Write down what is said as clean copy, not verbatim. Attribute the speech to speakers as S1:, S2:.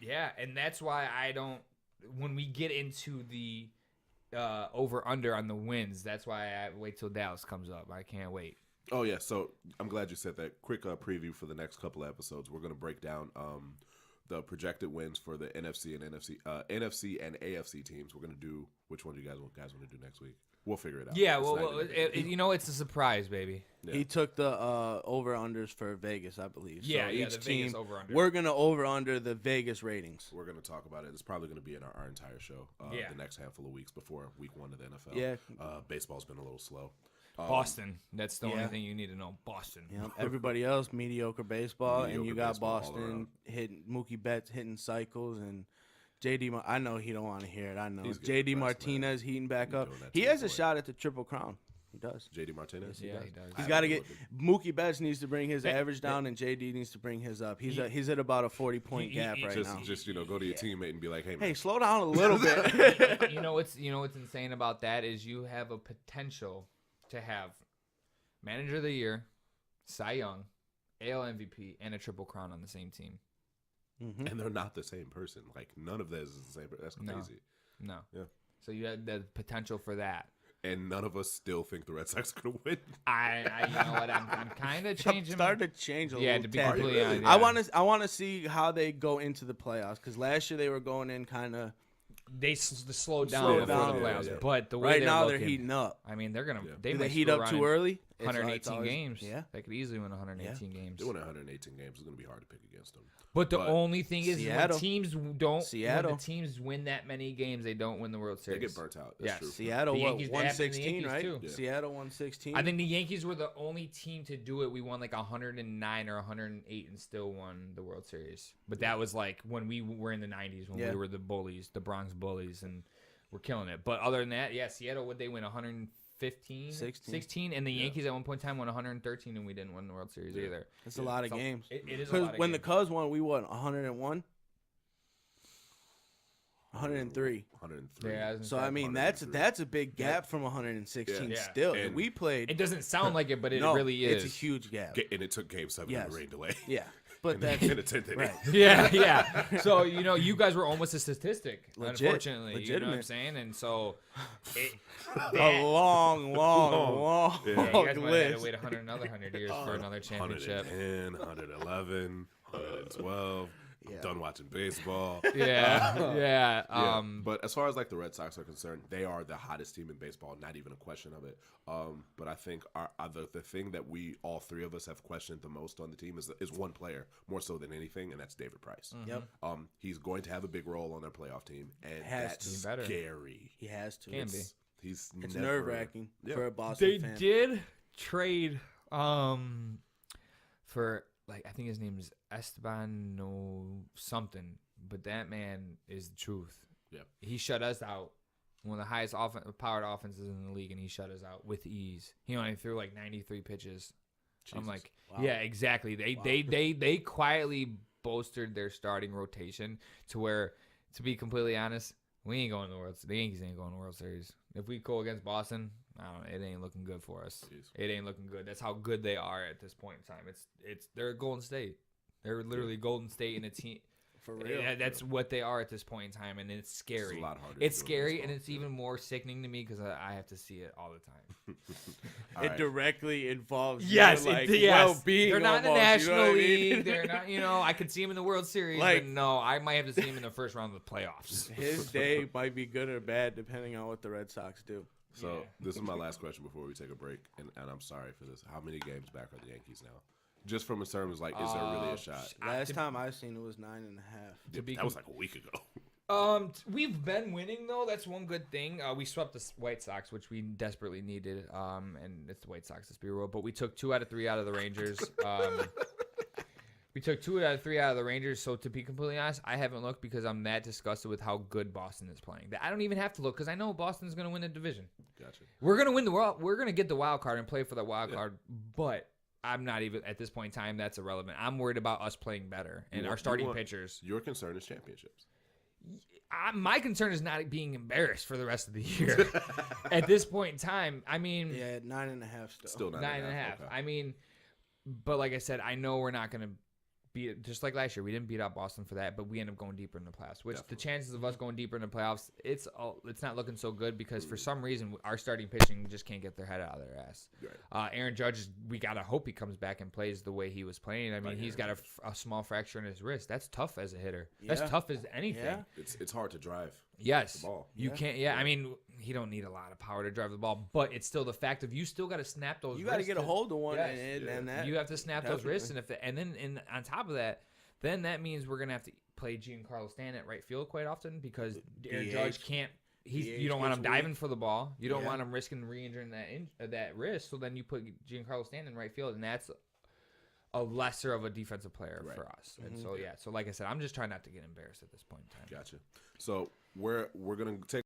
S1: Yeah, and that's why I don't. When we get into the over under on the wins, that's why I wait till Dallas comes up. I can't wait.
S2: Oh yeah, so I'm glad you said that. Quick preview for the next couple of episodes. We're going to break down the projected wins for the NFC and AFC teams. We're going to do which one do you guys want to do next week? We'll figure it out.
S1: Yeah, it's a surprise, baby.
S3: Yeah. He took the over-unders for Vegas, I believe.
S1: Yeah,
S3: so
S1: each
S3: the
S1: team,
S3: Vegas
S1: over-under.
S3: We're going to over-under the Vegas ratings.
S2: We're going to talk about it. It's probably going to be in our entire show the next handful of weeks before week 1 of the NFL.
S3: Yeah.
S2: Baseball's been a little slow.
S1: Boston. That's the only thing you need to know. Boston.
S3: Yep. Everybody else, mediocre baseball. And you got Boston
S2: hitting
S3: Mookie Betts hitting cycles and JD. I know he don't want to hear it. I know. JD Martinez heating back up. He has a shot at the Triple Crown. He does.
S2: JD Martinez?
S1: Yeah, he does.
S3: He's got to get – Mookie Betts needs to bring his average down, and JD needs to bring his up. He's at about a 40-point gap right now.
S2: Just go to your teammate and be like, hey, man.
S3: Hey, slow down a little bit.
S1: You know what's insane about that is you have a potential to have Manager of the Year, Cy Young, AL MVP, and a Triple Crown on the same team.
S3: Mm-hmm.
S2: And they're not the same person. Like, none of this is the same person. That's crazy.
S1: No.
S2: Yeah.
S1: So you have the potential for that.
S2: And none of us still think the Red Sox are going to win.
S1: I you know what? I'm kind of changing.
S3: I'm starting to change a little.
S1: Yeah, to be completely honest.
S3: Yeah. I want to see how they go into the playoffs because last year they were going in kind of.
S1: They slowed down before the playoffs, but the way
S3: right now
S1: they're
S3: heating up.
S1: I mean, they're gonna.
S2: Yeah.
S1: They
S3: Do
S1: might
S3: they heat up too early?
S1: 118 games.
S3: Yeah,
S1: they could easily win 118 games.
S2: They win 118 games. It's gonna be hard to pick against them.
S1: But the only thing is,
S3: Seattle.
S1: when teams don't,
S3: Seattle.
S1: when the teams win that many games, they don't win the World Series.
S2: They get burnt out. That's true.
S3: Seattle,
S1: The Yankees,
S3: 116, right?
S1: too.
S2: Yeah.
S3: Seattle 116.
S1: I think the Yankees were the only team to do it. We won like 109 or 108 and still won the World Series. But that was like when we were in the 90s, when we were the bullies, the Bronx Bullies, and we're killing it. But other than that, Seattle, would they win 115? 16? And the Yankees at one point in time won 113, and we didn't win the World Series either.
S3: That's a lot of games.
S1: It is a lot of games.
S3: When the Cubs won, we won 101? 103.
S2: 103.
S1: Yeah,
S3: So, I mean, that's a big gap from 116 still. And we played.
S1: It doesn't sound like it, but it really is.
S3: It's a huge gap.
S2: And it took Game 7 in the rain delay.
S3: Yeah. But that's
S2: in the 10th inning.
S3: right.
S1: Yeah. So, you guys were almost a statistic,
S3: Legit.
S1: unfortunately.
S3: Legitimate.
S1: You know what I'm saying? And so,
S3: a long
S1: you guys might have
S3: list.
S1: to wait another 100 years for another championship.
S2: 110, 111, 112. I'm done watching baseball.
S1: Yeah.
S2: But as far as like the Red Sox are concerned, they are the hottest team in baseball. Not even a question of it. But I think the thing that we all three of us have questioned the most on the team is one player more so than anything, and that's David Price.
S1: Mm-hmm.
S3: Yep.
S2: He's going to have a big role on their playoff team, and
S3: Has
S2: that's scary.
S3: He has to.
S1: Can be.
S2: It's
S3: nerve-wracking for a Boston
S1: They
S3: fan.
S1: did trade for, like, I think his name is Esteban something, but that man is the truth.
S2: Yeah.
S1: He shut us out. One of the highest powered offenses in the league, and he shut us out with ease. He only threw like 93 pitches.
S2: Jesus.
S1: I'm like,
S3: Wow.
S1: yeah, exactly. They quietly bolstered their starting rotation to where, to be completely honest, we ain't going to the World Series. The Yankees ain't going to the World Series. If we go against Boston, I don't know, it ain't looking good for us.
S2: Jeez.
S1: It ain't looking good. That's how good they are at this point in time. They're Golden State. They're literally Golden State in a team.
S3: For real.
S1: That's what they are at this point in time, and it's scary.
S2: It's a lot harder.
S1: It's scary, and it's even more sickening to me because I have to see it all the time.
S3: It directly involves
S1: Yes,
S3: well-being.
S1: They're not in the
S3: almost,
S1: National
S3: you know what I mean?
S1: League. They're not. I could see them in the World Series, but no, I might have to see them in the first round of the playoffs.
S3: His day might be good or bad depending on what the Red Sox do.
S2: So this is my last question before we take a break, and I'm sorry for this. How many games back are the Yankees now? Just from a terms like, is there really a shot?
S3: Last time I seen it was 9.5.
S2: That was like a week ago.
S1: We've been winning though. That's one good thing. We swept the White Sox, which we desperately needed. And it's the White Sox, let's be real. But we took 2 out of 3 out of the Rangers. We took 2 out of 3 out of the Rangers. So to be completely honest, I haven't looked because I'm that disgusted with how good Boston is playing. I don't even have to look because I know Boston's going to win the division.
S2: Gotcha.
S1: We're going to win the world. We're going to get the wild card and play for the wild card. But I'm not even at this point in time. That's irrelevant. I'm worried about us playing better and our starting pitchers.
S2: Your concern is championships.
S1: My concern is not being embarrassed for the rest of the year. At this point in time, I mean,
S3: 9.5 still.
S2: Still 9.5.
S1: 9.5.
S2: Okay.
S1: I mean, but like I said, I know we're not going to beat, just like last year, we didn't beat out Boston for that, but we end up going deeper in the playoffs. Which the chances of us going deeper in the playoffs, it's not looking so good because for some reason our starting pitching just can't get their head out of their ass.
S2: Right.
S1: Aaron Judge, we gotta hope he comes back and plays the way he was playing. I mean, he's got a small fracture in his wrist. That's tough as a hitter. That's tough as anything.
S3: Yeah.
S2: It's hard to drive.
S1: Yes,
S2: the ball.
S1: You can't. Yeah, I mean, he don't need a lot of power to drive the ball, but it's still the fact of you still got to snap those.
S3: You got to get a hold of one,
S1: yes,
S3: and that
S1: you have to snap those wrists, and then on top of that, then that means we're gonna have to play Giancarlo Stanton at right field quite often because Aaron Judge can't. You don't want him diving for the ball. You don't want him risking re-injuring that wrist. So then you put Giancarlo Stanton in right field, and that's a lesser of a defensive player for us. And so like I said, I'm just trying not to get embarrassed at this point in time.
S2: Gotcha. So we're gonna take